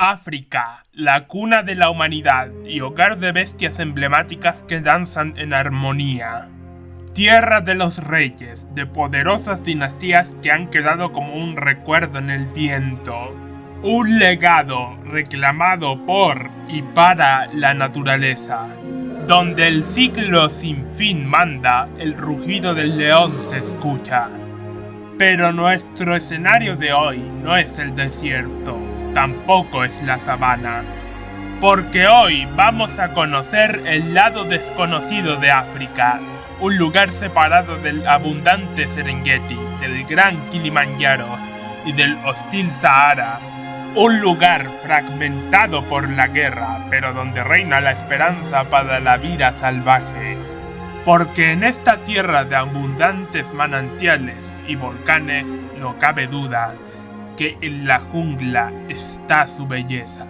África, la cuna de la humanidad y hogar de bestias emblemáticas que danzan en armonía. Tierra de los reyes, de poderosas dinastías que han quedado como un recuerdo en el viento. Un legado reclamado por y para la naturaleza. Donde el ciclo sin fin manda, el rugido del león se escucha. Pero nuestro escenario de hoy no es el desierto, tampoco es la sabana. Porque hoy vamos a conocer el lado desconocido de África, un lugar separado del abundante Serengeti, del gran Kilimanjaro y del hostil Sahara. Un lugar fragmentado por la guerra, pero donde reina la esperanza para la vida salvaje. Porque en esta tierra de abundantes manantiales y volcanes no cabe duda que en la jungla está su belleza.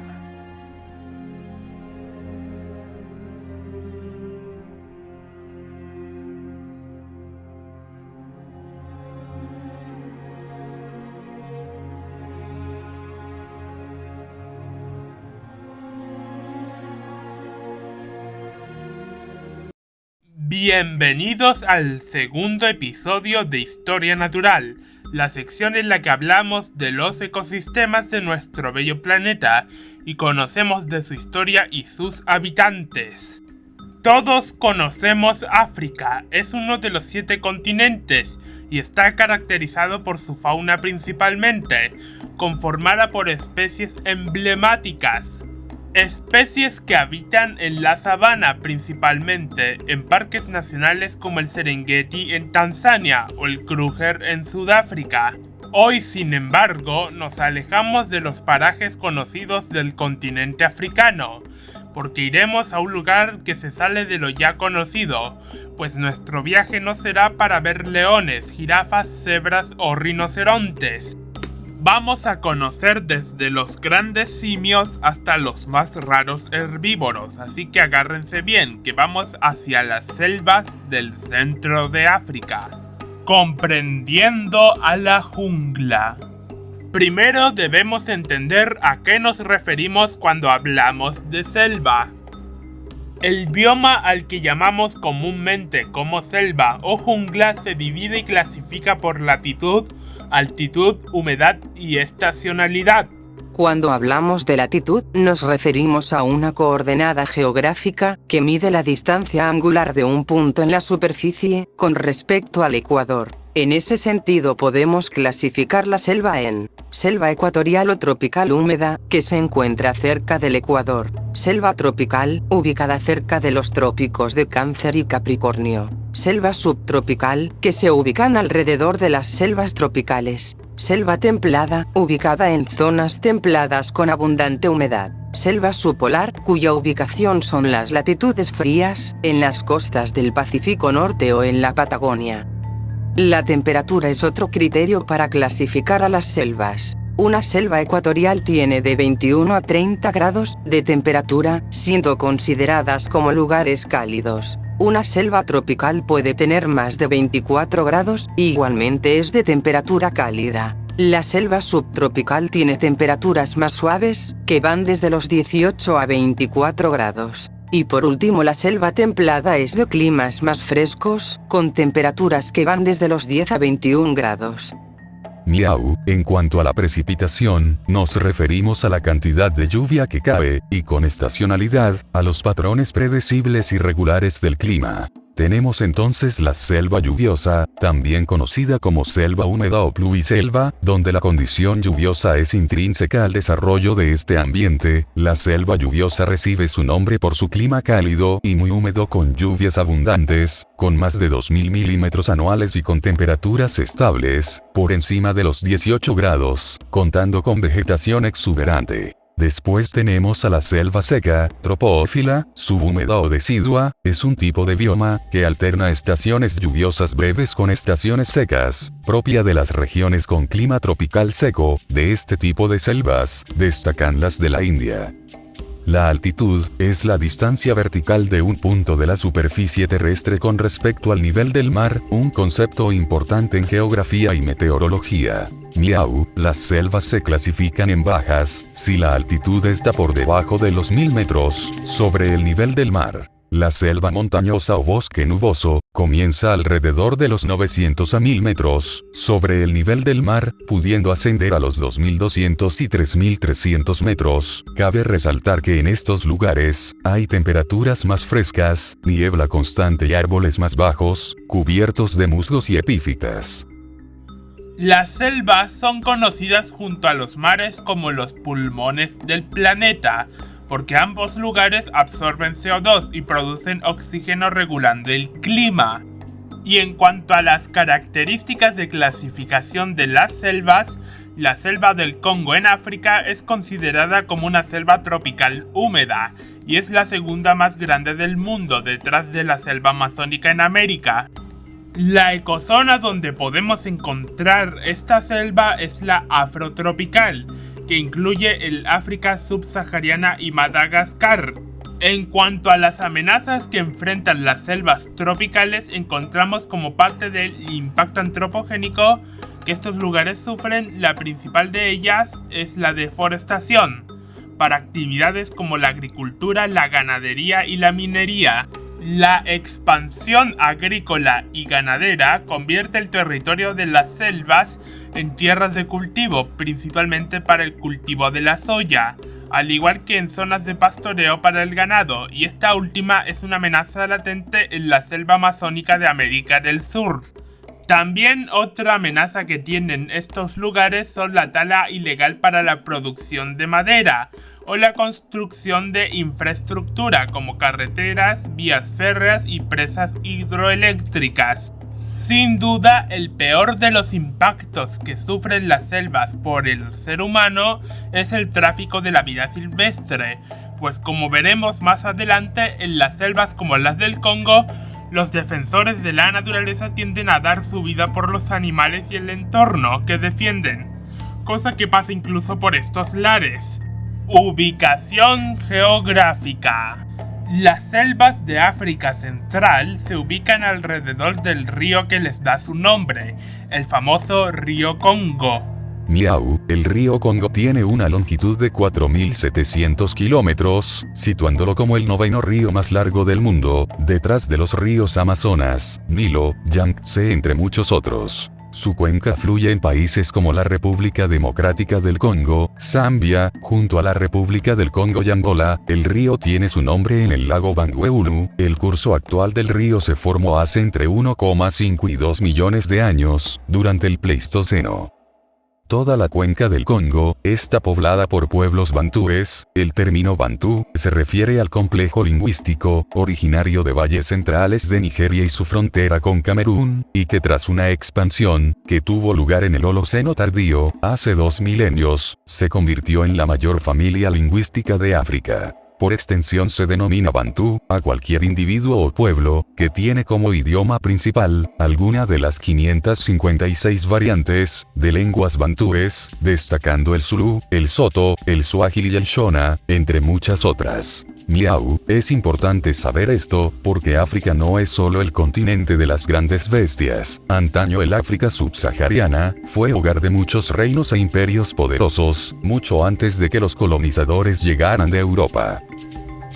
Bienvenidos al segundo episodio de Historia Natural, la sección en la que hablamos de los ecosistemas de nuestro bello planeta y conocemos de su historia y sus habitantes. Todos conocemos África, es uno de los 7 continentes y está caracterizado por su fauna principalmente, conformada por especies emblemáticas. Especies que habitan en la sabana principalmente, en parques nacionales como el Serengeti en Tanzania o el Kruger en Sudáfrica. Hoy, sin embargo, nos alejamos de los parajes conocidos del continente africano, porque iremos a un lugar que se sale de lo ya conocido, pues nuestro viaje no será para ver leones, jirafas, cebras o rinocerontes. Vamos a conocer desde los grandes simios hasta los más raros herbívoros, así que agárrense bien, que vamos hacia las selvas del centro de África, comprendiendo a la jungla. Primero debemos entender a qué nos referimos cuando hablamos de selva. El bioma al que llamamos comúnmente como selva o jungla se divide y clasifica por latitud, altitud, humedad y estacionalidad. Cuando hablamos de latitud, nos referimos a una coordenada geográfica que mide la distancia angular de un punto en la superficie con respecto al ecuador. En ese sentido podemos clasificar la selva en selva ecuatorial o tropical húmeda, que se encuentra cerca del ecuador, selva tropical, ubicada cerca de los trópicos de Cáncer y Capricornio, selva subtropical, que se ubican alrededor de las selvas tropicales, selva templada, ubicada en zonas templadas con abundante humedad, selva subpolar, cuya ubicación son las latitudes frías, en las costas del Pacífico Norte o en la Patagonia. La temperatura es otro criterio para clasificar a las selvas. Una selva ecuatorial tiene de 21 a 30 grados de temperatura, siendo consideradas como lugares cálidos. Una selva tropical puede tener más de 24 grados, igualmente es de temperatura cálida. La selva subtropical tiene temperaturas más suaves, que van desde los 18 a 24 grados. Y por último, la selva templada es de climas más frescos, con temperaturas que van desde los 10 a 21 grados. Miau, en cuanto a la precipitación, nos referimos a la cantidad de lluvia que cae, y con estacionalidad, a los patrones predecibles y regulares del clima. Tenemos entonces la selva lluviosa, también conocida como selva húmeda o pluviselva, donde la condición lluviosa es intrínseca al desarrollo de este ambiente. La selva lluviosa recibe su nombre por su clima cálido y muy húmedo con lluvias abundantes, con más de 2000 milímetros anuales y con temperaturas estables, por encima de los 18 grados, contando con vegetación exuberante. Después tenemos a la selva seca, tropófila, subhúmeda o decidua, es un tipo de bioma que alterna estaciones lluviosas breves con estaciones secas, propia de las regiones con clima tropical seco. De este tipo de selvas, destacan las de la India. La altitud es la distancia vertical de un punto de la superficie terrestre con respecto al nivel del mar, un concepto importante en geografía y meteorología. Miau, las selvas se clasifican en bajas, si la altitud está por debajo de los 1000 metros, sobre el nivel del mar. La selva montañosa o bosque nuboso, comienza alrededor de los 900 a 1000 metros, sobre el nivel del mar, pudiendo ascender a los 2200 y 3300 metros. Cabe resaltar que en estos lugares, hay temperaturas más frescas, niebla constante y árboles más bajos, cubiertos de musgos y epífitas. Las selvas son conocidas junto a los mares como los pulmones del planeta, porque ambos lugares absorben CO2 y producen oxígeno regulando el clima. Y en cuanto a las características de clasificación de las selvas, la selva del Congo en África es considerada como una selva tropical húmeda, y es la segunda más grande del mundo detrás de la selva amazónica en América. La ecozona donde podemos encontrar esta selva es la afrotropical, que incluye el África subsahariana y Madagascar. En cuanto a las amenazas que enfrentan las selvas tropicales, encontramos como parte del impacto antropogénico que estos lugares sufren. La principal de ellas es la deforestación, para actividades como la agricultura, la ganadería y la minería. La expansión agrícola y ganadera convierte el territorio de las selvas en tierras de cultivo, principalmente para el cultivo de la soya, al igual que en zonas de pastoreo para el ganado, y esta última es una amenaza latente en la selva amazónica de América del Sur. También otra amenaza que tienen estos lugares son la tala ilegal para la producción de madera o la construcción de infraestructura como carreteras, vías férreas y presas hidroeléctricas. Sin duda, el peor de los impactos que sufren las selvas por el ser humano es el tráfico de la vida silvestre, pues como veremos más adelante, en las selvas como las del Congo, los defensores de la naturaleza tienden a dar su vida por los animales y el entorno que defienden, cosa que pasa incluso por estos lares. Ubicación geográfica. Las selvas de África Central se ubican alrededor del río que les da su nombre, el famoso río Congo. Miau, el río Congo tiene una longitud de 4.700 kilómetros, situándolo como el noveno río más largo del mundo, detrás de los ríos Amazonas, Nilo, Yangtze entre muchos otros. Su cuenca fluye en países como la República Democrática del Congo, Zambia, junto a la República del Congo y Angola. El río tiene su nombre en el lago Bangweulu. El curso actual del río se formó hace entre 1,5 y 2 millones de años, durante el Pleistoceno. Toda la cuenca del Congo está poblada por pueblos bantúes. El término bantú se refiere al complejo lingüístico originario de valles centrales de Nigeria y su frontera con Camerún, y que tras una expansión que tuvo lugar en el Holoceno tardío, hace 2 milenios, se convirtió en la mayor familia lingüística de África. Por extensión se denomina bantú a cualquier individuo o pueblo que tiene como idioma principal alguna de las 556 variantes de lenguas bantúes, destacando el zulú, el soto, el suajili y el shona, entre muchas otras. Miau, es importante saber esto, porque África no es solo el continente de las grandes bestias. Antaño el África subsahariana fue hogar de muchos reinos e imperios poderosos, mucho antes de que los colonizadores llegaran de Europa.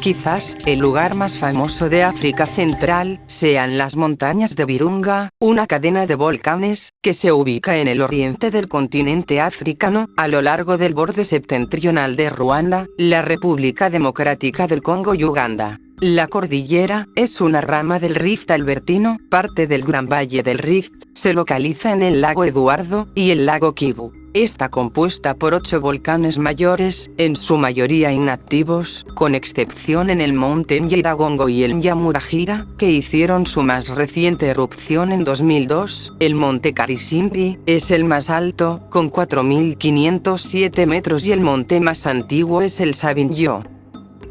Quizás el lugar más famoso de África Central sean las montañas de Virunga, una cadena de volcanes que se ubica en el oriente del continente africano, a lo largo del borde septentrional de Ruanda, la República Democrática del Congo y Uganda. La cordillera es una rama del Rift albertino, parte del Gran Valle del Rift, se localiza en el lago Eduardo y el lago Kivu. Está compuesta por 8 volcanes mayores, en su mayoría inactivos, con excepción en el monte Nyiragongo y el Nyamurajira, que hicieron su más reciente erupción en 2002. El monte Karisimbi es el más alto, con 4.507 metros, y el monte más antiguo es el Savinyo.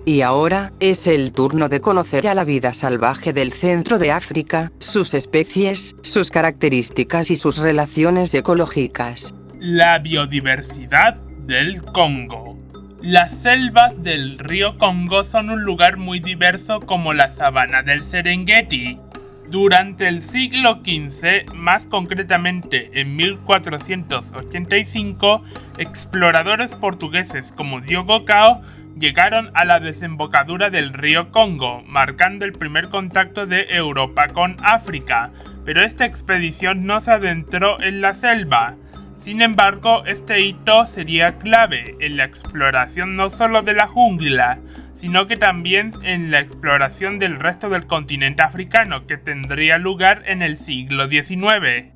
Y ahora, es el turno de conocer a la vida salvaje del centro de África, sus especies, sus características y sus relaciones ecológicas. La biodiversidad del Congo. Las selvas del río Congo son un lugar muy diverso como la sabana del Serengeti. Durante el siglo XV, más concretamente en 1485, exploradores portugueses como Diogo Cao llegaron a la desembocadura del río Congo, marcando el primer contacto de Europa con África, pero esta expedición no se adentró en la selva. Sin embargo, este hito sería clave en la exploración no solo de la jungla, sino que también en la exploración del resto del continente africano, que tendría lugar en el siglo XIX.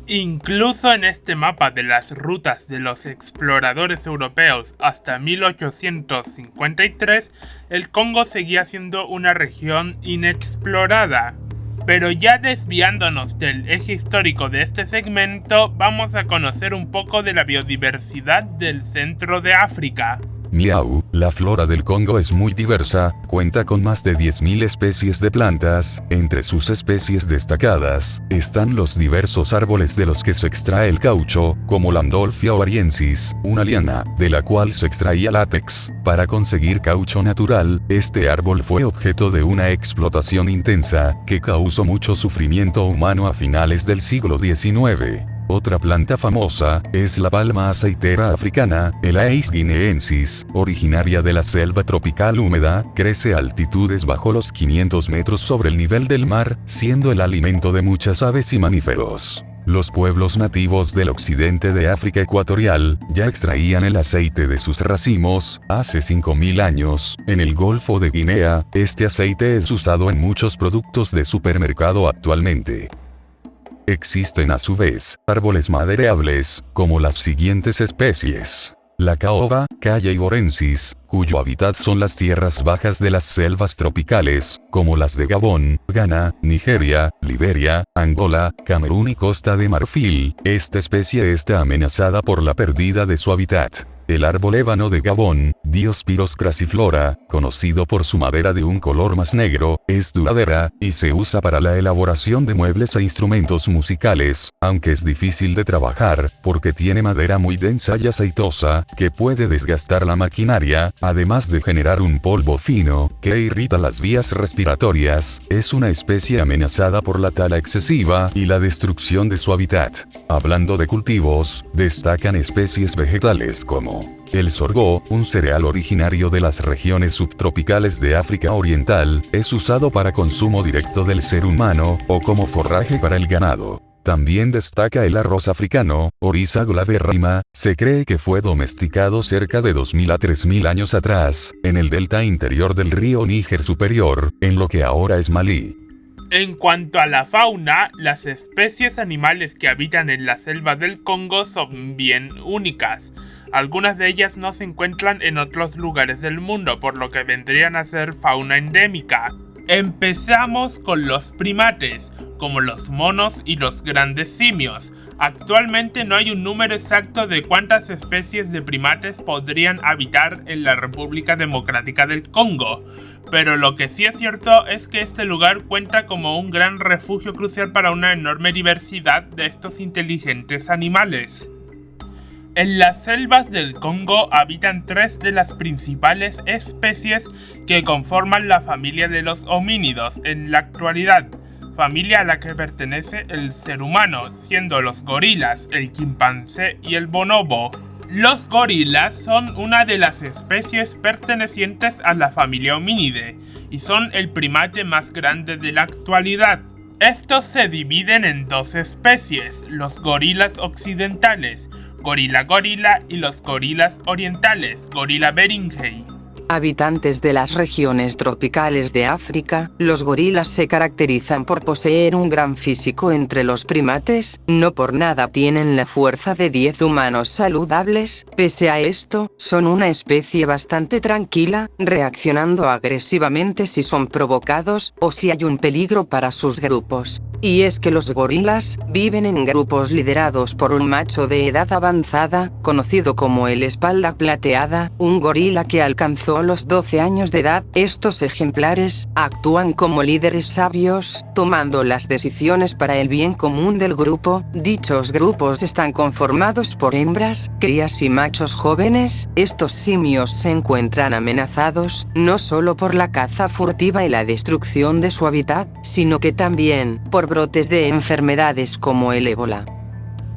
Incluso en este mapa de las rutas de los exploradores europeos hasta 1853, el Congo seguía siendo una región inexplorada. Pero ya desviándonos del eje histórico de este segmento, vamos a conocer un poco de la biodiversidad del centro de África. Miau, la flora del Congo es muy diversa, cuenta con más de 10.000 especies de plantas. Entre sus especies destacadas, están los diversos árboles de los que se extrae el caucho, como Landolphia ovariensis, una liana, de la cual se extraía látex. Para conseguir caucho natural, este árbol fue objeto de una explotación intensa, que causó mucho sufrimiento humano a finales del siglo XIX. Otra planta famosa es la palma aceitera africana, Elaeis guineensis, originaria de la selva tropical húmeda, crece a altitudes bajo los 500 metros sobre el nivel del mar, siendo el alimento de muchas aves y mamíferos. Los pueblos nativos del occidente de África ecuatorial ya extraían el aceite de sus racimos. Hace 5.000 años, en el Golfo de Guinea, este aceite es usado en muchos productos de supermercado actualmente. Existen a su vez, árboles madereables, como las siguientes especies. La caoba, Calla iborensis, cuyo hábitat son las tierras bajas de las selvas tropicales, como las de Gabón, Ghana, Nigeria, Liberia, Angola, Camerún y Costa de Marfil. Esta especie está amenazada por la pérdida de su hábitat. El árbol ébano de Gabón, Diospyros crassiflora, conocido por su madera de un color más negro, es duradera, y se usa para la elaboración de muebles e instrumentos musicales, aunque es difícil de trabajar, porque tiene madera muy densa y aceitosa, que puede desgastar la maquinaria, además de generar un polvo fino, que irrita las vías respiratorias. Es una especie amenazada por la tala excesiva y la destrucción de su hábitat. Hablando de cultivos, destacan especies vegetales como el sorgo, un cereal originario de las regiones subtropicales de África Oriental, es usado para consumo directo del ser humano, o como forraje para el ganado. También destaca el arroz africano, Oryza glaberrima, se cree que fue domesticado cerca de 2.000 a 3.000 años atrás, en el delta interior del río Níger superior, en lo que ahora es Malí. En cuanto a la fauna, las especies animales que habitan en la selva del Congo son bien únicas. Algunas de ellas no se encuentran en otros lugares del mundo, por lo que vendrían a ser fauna endémica. Empezamos con los primates, como los monos y los grandes simios. Actualmente no hay un número exacto de cuántas especies de primates podrían habitar en la República Democrática del Congo, pero lo que sí es cierto es que este lugar cuenta como un gran refugio crucial para una enorme diversidad de estos inteligentes animales. En las selvas del Congo habitan 3 de las principales especies que conforman la familia de los homínidos en la actualidad, familia a la que pertenece el ser humano, siendo los gorilas, el chimpancé y el bonobo. Los gorilas son una de las especies pertenecientes a la familia Hominidae y son el primate más grande de la actualidad. Estos se dividen en 2 especies, los gorilas occidentales, gorila y los gorilas orientales, gorila beringei. Habitantes de las regiones tropicales de África, los gorilas se caracterizan por poseer un gran físico entre los primates, no por nada tienen la fuerza de 10 humanos saludables. Pese a esto, son una especie bastante tranquila, reaccionando agresivamente si son provocados, o si hay un peligro para sus grupos. Y es que los gorilas viven en grupos liderados por un macho de edad avanzada, conocido como el espalda plateada, un gorila que alcanzó los 12 años de edad. Estos ejemplares actúan como líderes sabios, tomando las decisiones para el bien común del grupo. Dichos grupos están conformados por hembras, crías y machos jóvenes. Estos simios se encuentran amenazados, no solo por la caza furtiva y la destrucción de su hábitat, sino que también por brotes de enfermedades como el ébola.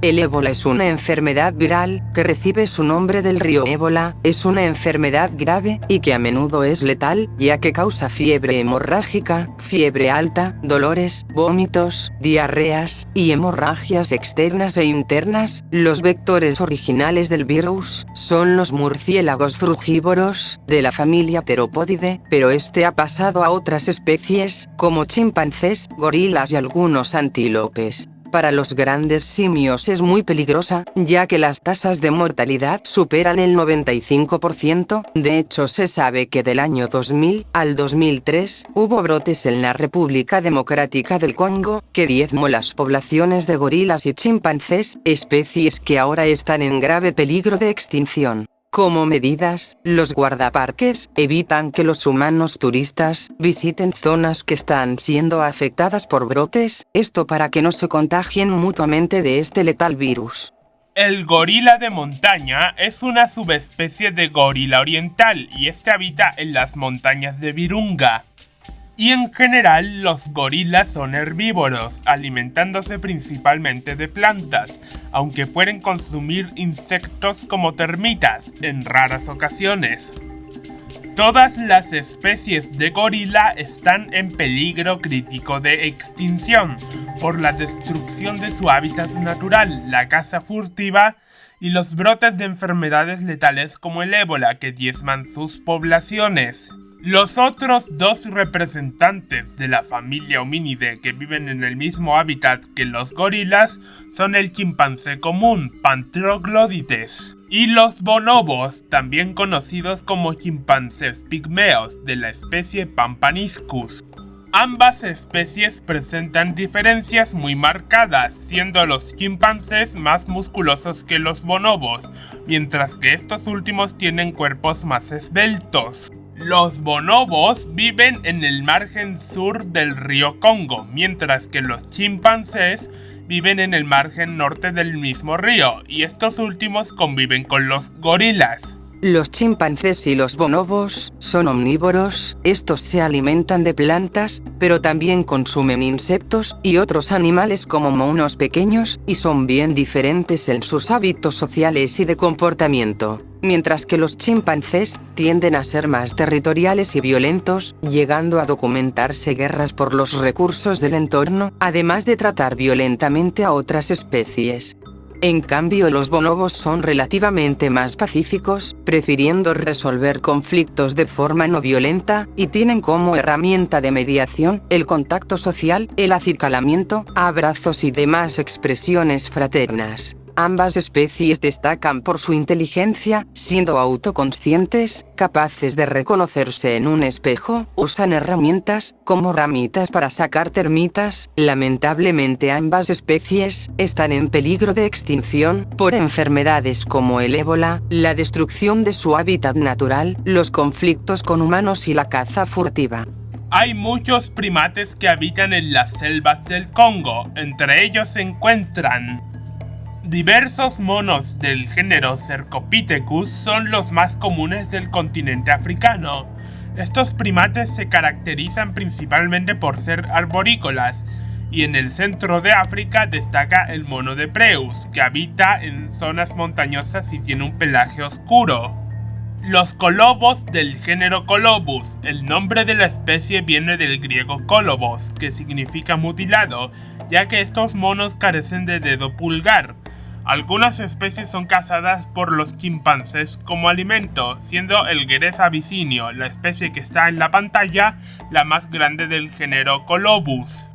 El ébola es una enfermedad viral que recibe su nombre del río Ébola. Es una enfermedad grave y que a menudo es letal, ya que causa fiebre hemorrágica, fiebre alta, dolores, vómitos, diarreas y hemorragias externas e internas. Los vectores originales del virus son los murciélagos frugívoros de la familia Theropodae, pero este ha pasado a otras especies como chimpancés, gorilas y algunos antílopes. Para los grandes simios es muy peligrosa, ya que las tasas de mortalidad superan el 95%. De hecho, se sabe que del año 2000 al 2003 hubo brotes en la República Democrática del Congo que diezmó las poblaciones de gorilas y chimpancés, especies que ahora están en grave peligro de extinción. Como medidas, los guardaparques evitan que los humanos turistas visiten zonas que están siendo afectadas por brotes, esto para que no se contagien mutuamente de este letal virus. El gorila de montaña es una subespecie de gorila oriental y este habita en las montañas de Virunga. Y en general los gorilas son herbívoros, alimentándose principalmente de plantas, aunque pueden consumir insectos como termitas en raras ocasiones. Todas las especies de gorila están en peligro crítico de extinción por la destrucción de su hábitat natural, la caza furtiva y los brotes de enfermedades letales como el ébola que diezman sus poblaciones. Los otros dos representantes de la familia Hominidae que viven en el mismo hábitat que los gorilas son el chimpancé común, Panthroglodites, y los bonobos, también conocidos como chimpancés pigmeos de la especie Pampaniscus. Ambas especies presentan diferencias muy marcadas, siendo los chimpancés más musculosos que los bonobos, mientras que estos últimos tienen cuerpos más esbeltos. Los bonobos viven en el margen sur del río Congo, mientras que los chimpancés viven en el margen norte del mismo río, y estos últimos conviven con los gorilas. Los chimpancés y los bonobos son omnívoros, estos se alimentan de plantas, pero también consumen insectos y otros animales como monos pequeños, y son bien diferentes en sus hábitos sociales y de comportamiento. Mientras que los chimpancés tienden a ser más territoriales y violentos, llegando a documentarse guerras por los recursos del entorno, además de tratar violentamente a otras especies. En cambio, los bonobos son relativamente más pacíficos, prefiriendo resolver conflictos de forma no violenta, y tienen como herramienta de mediación el contacto social, el acicalamiento, abrazos y demás expresiones fraternas. Ambas especies destacan por su inteligencia, siendo autoconscientes, capaces de reconocerse en un espejo, usan herramientas, como ramitas para sacar termitas. Lamentablemente ambas especies están en peligro de extinción por enfermedades como el ébola, la destrucción de su hábitat natural, los conflictos con humanos y la caza furtiva. Hay muchos primates que habitan en las selvas del Congo, entre ellos se encuentran diversos monos del género Cercopithecus son los más comunes del continente africano. Estos primates se caracterizan principalmente por ser arborícolas, y en el centro de África destaca el mono de Preus, que habita en zonas montañosas y tiene un pelaje oscuro. Los colobos del género Colobus. El nombre de la especie viene del griego kolobos, que significa mutilado, ya que estos monos carecen de dedo pulgar. Algunas especies son cazadas por los chimpancés como alimento, siendo el Gueres abysinio, la especie que está en la pantalla, la más grande del género Colobus.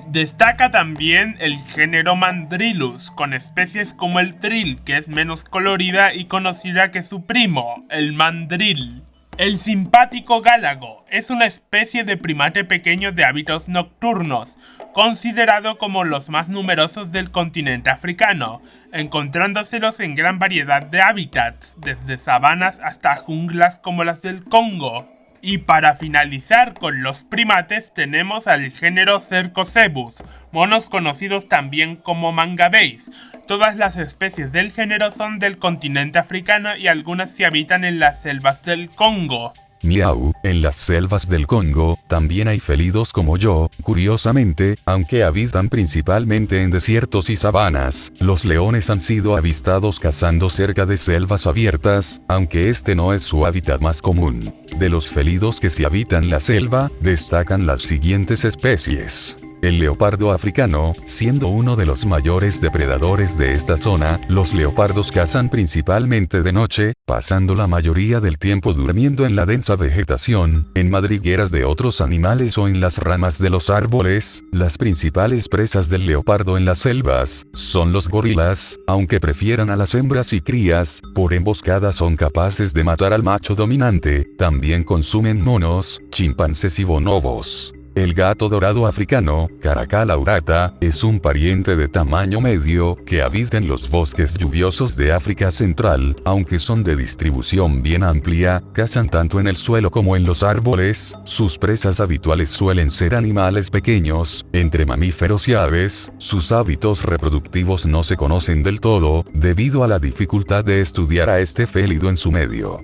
Destaca también el género Mandrillus, con especies como el tril, que es menos colorida y conocida que su primo, el mandrill. El simpático gálago es una especie de primate pequeño de hábitos nocturnos, considerado como los más numerosos del continente africano, encontrándoselos en gran variedad de hábitats, desde sabanas hasta junglas como las del Congo. Y para finalizar con los primates tenemos al género Cercocebus, monos conocidos también como mangabeys. Todas las especies del género son del continente africano y algunas se habitan en las selvas del Congo. Miau, en las selvas del Congo, también hay felinos como yo, curiosamente, aunque habitan principalmente en desiertos y sabanas, los leones han sido avistados cazando cerca de selvas abiertas, aunque este no es su hábitat más común. De los felinos que se habitan la selva, destacan las siguientes especies. El leopardo africano, siendo uno de los mayores depredadores de esta zona, los leopardos cazan principalmente de noche, pasando la mayoría del tiempo durmiendo en la densa vegetación, en madrigueras de otros animales o en las ramas de los árboles. Las principales presas del leopardo en las selvas son los gorilas, aunque prefieran a las hembras y crías, por emboscada son capaces de matar al macho dominante. También consumen monos, chimpancés y bonobos. El gato dorado africano, Caracal aurata, es un pariente de tamaño medio que habita en los bosques lluviosos de África Central, aunque son de distribución bien amplia, cazan tanto en el suelo como en los árboles. Sus presas habituales suelen ser animales pequeños, entre mamíferos y aves. Sus hábitos reproductivos no se conocen del todo, debido a la dificultad de estudiar a este félido en su medio.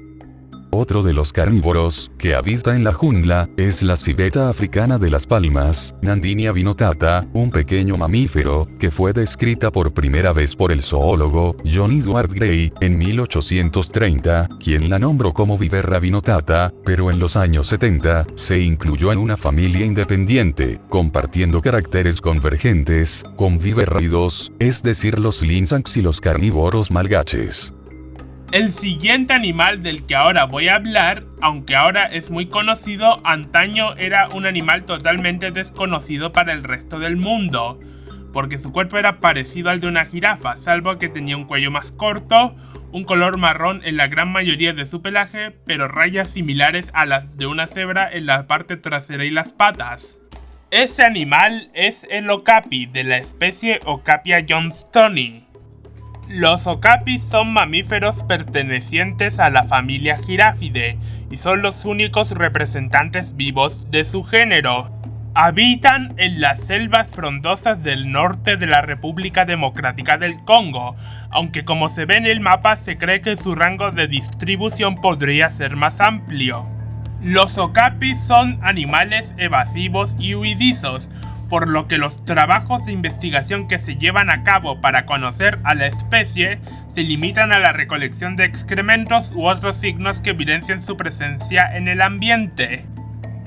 Otro de los carnívoros, que habita en la jungla, es la civeta africana de las palmas, Nandinia vinotata, un pequeño mamífero, que fue descrita por primera vez por el zoólogo John Edward Gray, en 1830, quien la nombró como Viverra vinotata, pero en los años 70, se incluyó en una familia independiente, compartiendo caracteres convergentes, con viverráidos, es decir los lynxax y los carnívoros malgaches. El siguiente animal del que ahora voy a hablar, aunque ahora es muy conocido, antaño era un animal totalmente desconocido para el resto del mundo, porque su cuerpo era parecido al de una jirafa, salvo que tenía un cuello más corto, un color marrón en la gran mayoría de su pelaje, pero rayas similares a las de una cebra en la parte trasera y las patas. Ese animal es el okapi, de la especie Okapia johnstoni. Los okapis son mamíferos pertenecientes a la familia Giraffidae y son los únicos representantes vivos de su género. Habitan en las selvas frondosas del norte de la República Democrática del Congo, aunque como se ve en el mapa se cree que su rango de distribución podría ser más amplio. Los okapis son animales evasivos y huidizos, por lo que los trabajos de investigación que se llevan a cabo para conocer a la especie se limitan a la recolección de excrementos u otros signos que evidencian su presencia en el ambiente.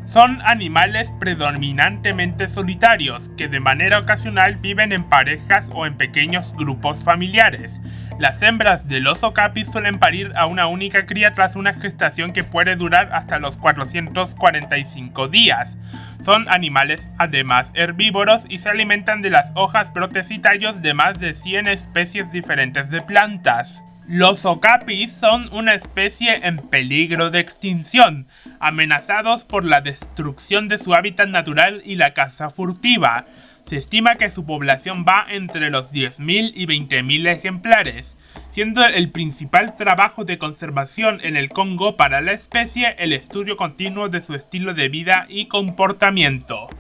Son animales predominantemente solitarios, que de manera ocasional viven en parejas o en pequeños grupos familiares. Las hembras de los okapis suelen parir a una única cría tras una gestación que puede durar hasta los 445 días. Son animales además herbívoros y se alimentan de las hojas, brotes y tallos de más de 100 especies diferentes de plantas. Los okapis son una especie en peligro de extinción, amenazados por la destrucción de su hábitat natural y la caza furtiva. Se estima que su población va entre los 10.000 y 20.000 ejemplares, siendo el principal trabajo de conservación en el Congo para la especie el estudio continuo de su estilo de vida y comportamiento.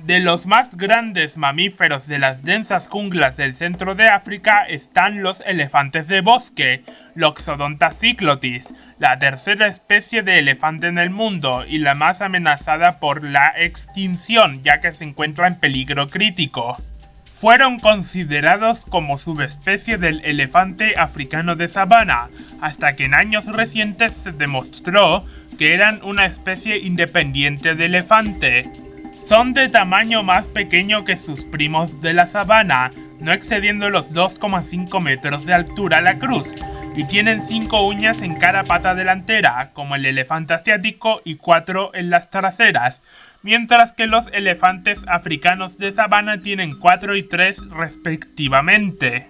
De los más grandes mamíferos de las densas junglas del centro de África están los elefantes de bosque, Loxodonta cyclotis, la tercera especie de elefante en el mundo y la más amenazada por la extinción, ya que se encuentra en peligro crítico. Fueron considerados como subespecie del elefante africano de sabana, hasta que en años recientes se demostró que eran una especie independiente de elefante. Son de tamaño más pequeño que sus primos de la sabana, no excediendo los 2,5 metros de altura a la cruz, y tienen 5 uñas en cada pata delantera, como el elefante asiático, y 4 en las traseras, mientras que los elefantes africanos de sabana tienen 4 y 3 respectivamente.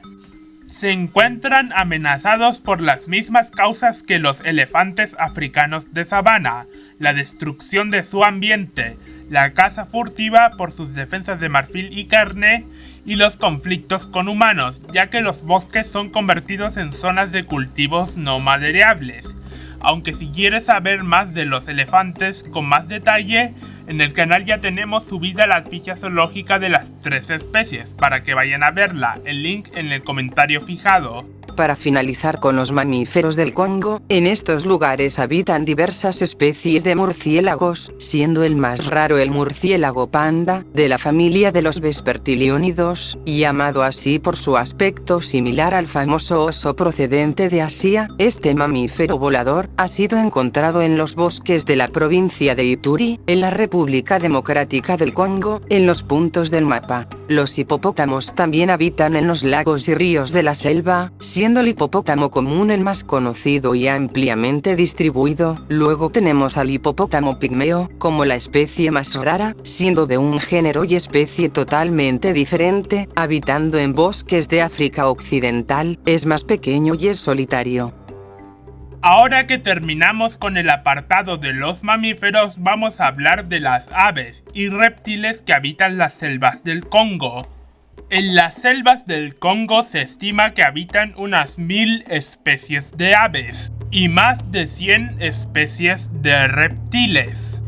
se encuentran amenazados por las mismas causas que los elefantes africanos de sabana: la destrucción de su ambiente, la caza furtiva por sus defensas de marfil y carne, y los conflictos con humanos, ya que los bosques son convertidos en zonas de cultivos no maderables. Aunque si quieres saber más de los elefantes con más detalle, en el canal ya tenemos subida la ficha zoológica de las 3 especies, para que vayan a verla, el link en el comentario fijado. Para finalizar con los mamíferos del Congo, en estos lugares habitan diversas especies de murciélagos, siendo el más raro el murciélago panda, de la familia de los vespertilionidos, llamado así por su aspecto similar al famoso oso procedente de Asia. Este mamífero volador ha sido encontrado en los bosques de la provincia de Ituri, en la República Democrática del Congo, en los puntos del mapa. Los hipopótamos también habitan en los lagos y ríos de la selva, siendo el hipopótamo común el más conocido y ampliamente distribuido. Luego tenemos al hipopótamo pigmeo, como la especie más rara, siendo de un género y especie totalmente diferente, habitando en bosques de África Occidental, es más pequeño y es solitario. Ahora que terminamos con el apartado de los mamíferos, vamos a hablar de las aves y reptiles que habitan las selvas del Congo. En las selvas del Congo se estima que habitan unas 1000 especies de aves y más de 100 especies de reptiles.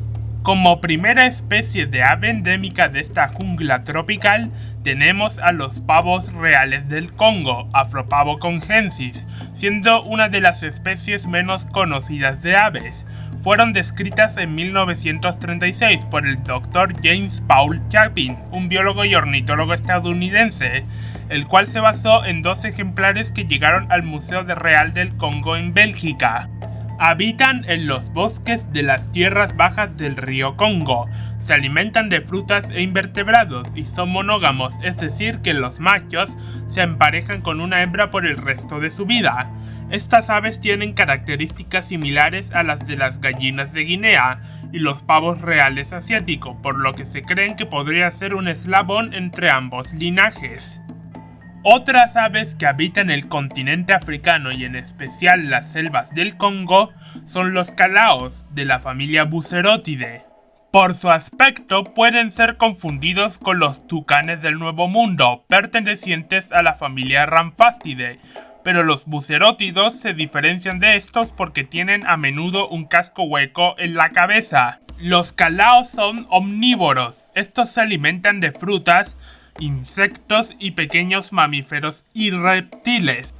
Como primera especie de ave endémica de esta jungla tropical, tenemos a los pavos reales del Congo, Afropavo congensis, siendo una de las especies menos conocidas de aves. Fueron descritas en 1936 por el Dr. James Paul Chapin, un biólogo y ornitólogo estadounidense, el cual se basó en 2 ejemplares que llegaron al Museo Real del Congo en Bélgica. Habitan en los bosques de las tierras bajas del río Congo, se alimentan de frutas e invertebrados y son monógamos, es decir que los machos se emparejan con una hembra por el resto de su vida. Estas aves tienen características similares a las de las gallinas de Guinea y los pavos reales asiáticos, por lo que se creen que podría ser un eslabón entre ambos linajes. Otras aves que habitan el continente africano y en especial las selvas del Congo son los calaos, de la familia Bucerotidae. Por su aspecto pueden ser confundidos con los tucanes del Nuevo Mundo, pertenecientes a la familia Ramphastidae, pero los bucerótidos se diferencian de estos porque tienen a menudo un casco hueco en la cabeza. Los calaos son omnívoros, estos se alimentan de frutas, insectos y pequeños mamíferos y reptiles.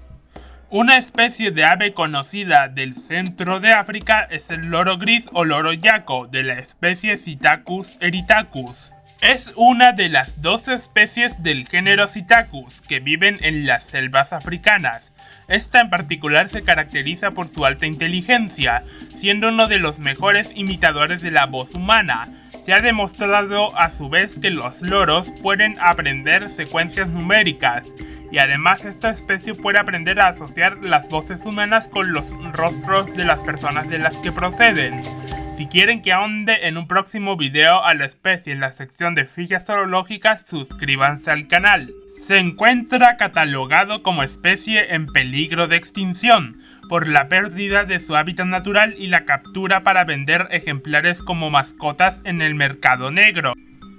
Una especie de ave conocida del centro de África es el loro gris o loro yaco, de la especie Psittacus eritacus. Es una de las 2 especies del género Psittacus que viven en las selvas africanas. Esta en particular se caracteriza por su alta inteligencia, siendo uno de los mejores imitadores de la voz humana. Se ha demostrado a su vez que los loros pueden aprender secuencias numéricas, y además esta especie puede aprender a asociar las voces humanas con los rostros de las personas de las que proceden. Si quieren que ahonde en un próximo video a la especie en la sección de fichas zoológicas, suscríbanse al canal. Se encuentra catalogado como especie en peligro de extinción, por la pérdida de su hábitat natural y la captura para vender ejemplares como mascotas en el mercado negro.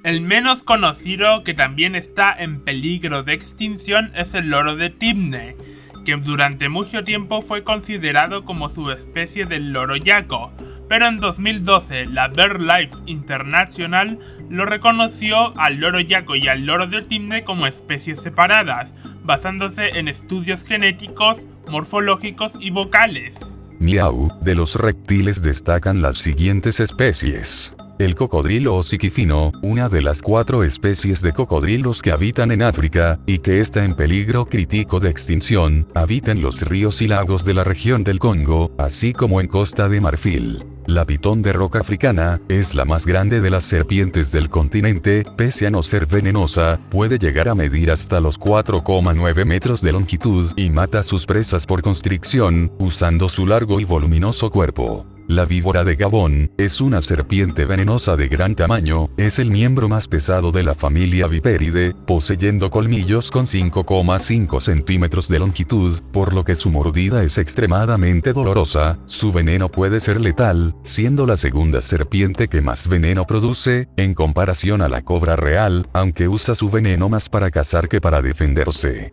El menos conocido que también está en peligro de extinción es el loro de Tibne, que durante mucho tiempo fue considerado como subespecie del loro yaco, pero en 2012 la BirdLife International lo reconoció al loro yaco y al loro de Tibne como especies separadas, basándose en estudios genéticos, morfológicos y vocales. Miau, de los reptiles destacan las siguientes especies. El cocodrilo osiquifino, una de las 4 especies de cocodrilos que habitan en África, y que está en peligro crítico de extinción, habita en los ríos y lagos de la región del Congo, así como en Costa de Marfil. La pitón de roca africana, es la más grande de las serpientes del continente, pese a no ser venenosa, puede llegar a medir hasta los 4,9 metros de longitud y mata a sus presas por constricción, usando su largo y voluminoso cuerpo. La víbora de Gabón es una serpiente venenosa de gran tamaño, es el miembro más pesado de la familia Viperidae, poseyendo colmillos con 5,5 centímetros de longitud, por lo que su mordida es extremadamente dolorosa. Su veneno puede ser letal, siendo la segunda serpiente que más veneno produce, en comparación a la cobra real, aunque usa su veneno más para cazar que para defenderse.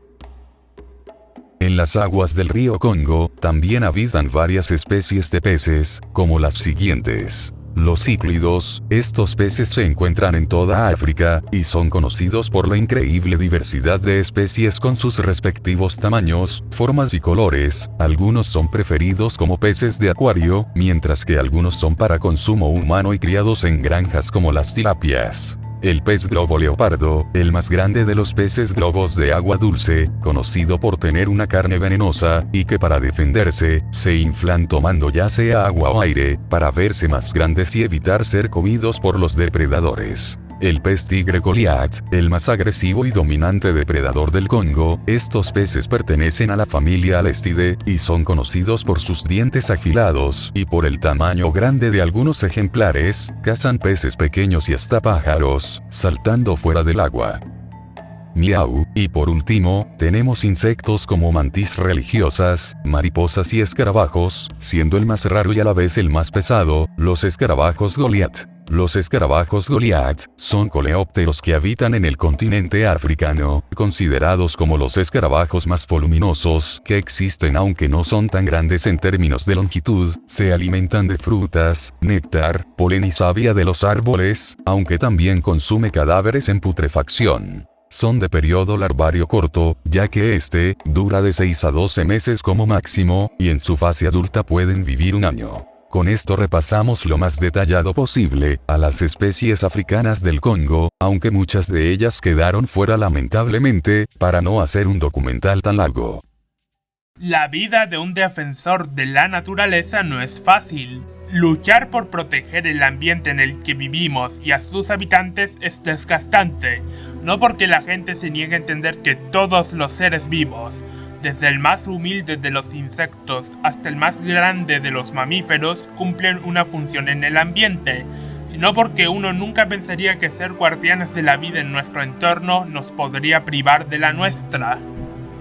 En las aguas del río Congo, también habitan varias especies de peces, como las siguientes. Los cíclidos, estos peces se encuentran en toda África, y son conocidos por la increíble diversidad de especies con sus respectivos tamaños, formas y colores. Algunos son preferidos como peces de acuario, mientras que algunos son para consumo humano y criados en granjas como las tilapias. El pez globo leopardo, el más grande de los peces globos de agua dulce, conocido por tener una carne venenosa, y que para defenderse, se inflan tomando ya sea agua o aire, para verse más grandes y evitar ser comidos por los depredadores. El pez tigre Goliath, el más agresivo y dominante depredador del Congo. Estos peces pertenecen a la familia Alestidae, y son conocidos por sus dientes afilados, y por el tamaño grande de algunos ejemplares. Cazan peces pequeños y hasta pájaros, saltando fuera del agua. Miau. Y por último, tenemos insectos como mantis religiosas, mariposas y escarabajos, siendo el más raro y a la vez el más pesado, los escarabajos Goliath. Los escarabajos Goliath son coleópteros que habitan en el continente africano, considerados como los escarabajos más voluminosos que existen, aunque no son tan grandes en términos de longitud. Se alimentan de frutas, néctar, polen y savia de los árboles, aunque también consume cadáveres en putrefacción. Son de periodo larvario corto, ya que este dura de 6 a 12 meses como máximo, y en su fase adulta pueden vivir un año. Con esto repasamos lo más detallado posible a las especies africanas del Congo, aunque muchas de ellas quedaron fuera lamentablemente, para no hacer un documental tan largo. La vida de un defensor de la naturaleza no es fácil. Luchar por proteger el ambiente en el que vivimos y a sus habitantes es desgastante, no porque la gente se niegue a entender que todos los seres vivos, desde el más humilde de los insectos hasta el más grande de los mamíferos, cumplen una función en el ambiente, sino porque uno nunca pensaría que ser guardianes de la vida en nuestro entorno nos podría privar de la nuestra.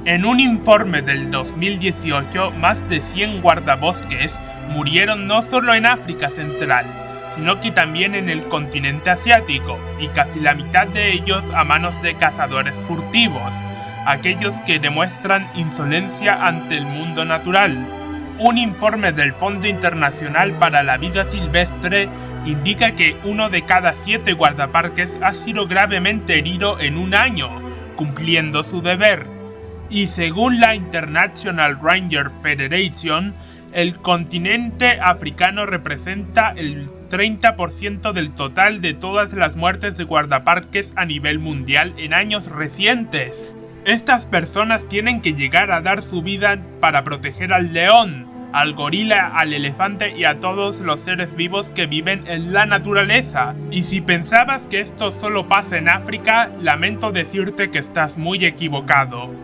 En un informe del 2018, más de 100 guardabosques murieron no solo en África Central, sino que también en el continente asiático, y casi la mitad de ellos a manos de cazadores furtivos, aquellos que demuestran insolencia ante el mundo natural. Un informe del Fondo Internacional para la Vida Silvestre indica que 1 de cada 7 guardaparques ha sido gravemente herido en un año, cumpliendo su deber. Y según la International Ranger Federation, el continente africano representa el 30% del total de todas las muertes de guardaparques a nivel mundial en años recientes. Estas personas tienen que llegar a dar su vida para proteger al león, al gorila, al elefante y a todos los seres vivos que viven en la naturaleza. Y si pensabas que esto solo pasa en África, lamento decirte que estás muy equivocado.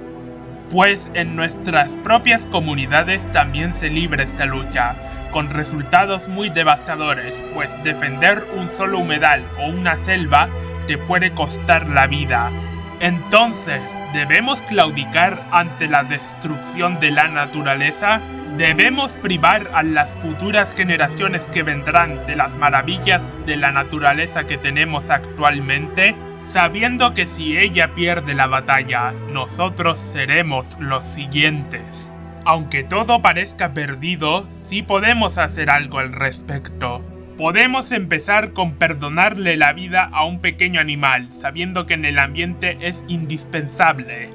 Pues en nuestras propias comunidades también se libra esta lucha, con resultados muy devastadores, pues defender un solo humedal o una selva te puede costar la vida. Entonces, ¿debemos claudicar ante la destrucción de la naturaleza? ¿Debemos privar a las futuras generaciones que vendrán de las maravillas de la naturaleza que tenemos actualmente? Sabiendo que si ella pierde la batalla, nosotros seremos los siguientes. Aunque todo parezca perdido, sí podemos hacer algo al respecto. Podemos empezar con perdonarle la vida a un pequeño animal, sabiendo que en el ambiente es indispensable.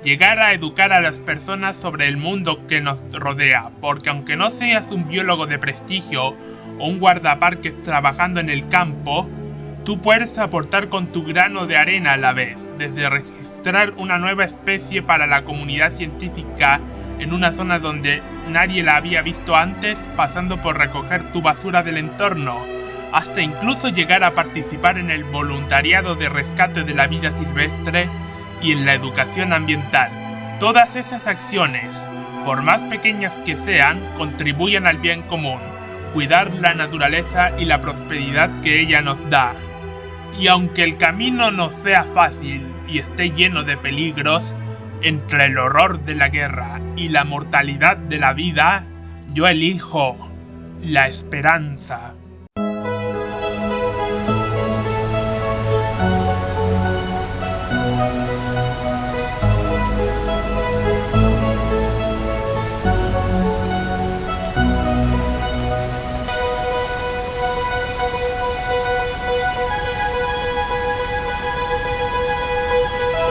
Llegar a educar a las personas sobre el mundo que nos rodea, porque aunque no seas un biólogo de prestigio o un guardaparques trabajando en el campo, tú puedes aportar con tu grano de arena a la vez, desde registrar una nueva especie para la comunidad científica en una zona donde nadie la había visto antes, pasando por recoger tu basura del entorno, hasta incluso llegar a participar en el voluntariado de rescate de la vida silvestre y en la educación ambiental. Todas esas acciones, por más pequeñas que sean, contribuyen al bien común, cuidar la naturaleza y la prosperidad que ella nos da. Y aunque el camino no sea fácil y esté lleno de peligros, entre el horror de la guerra y la mortalidad de la vida, yo elijo la esperanza.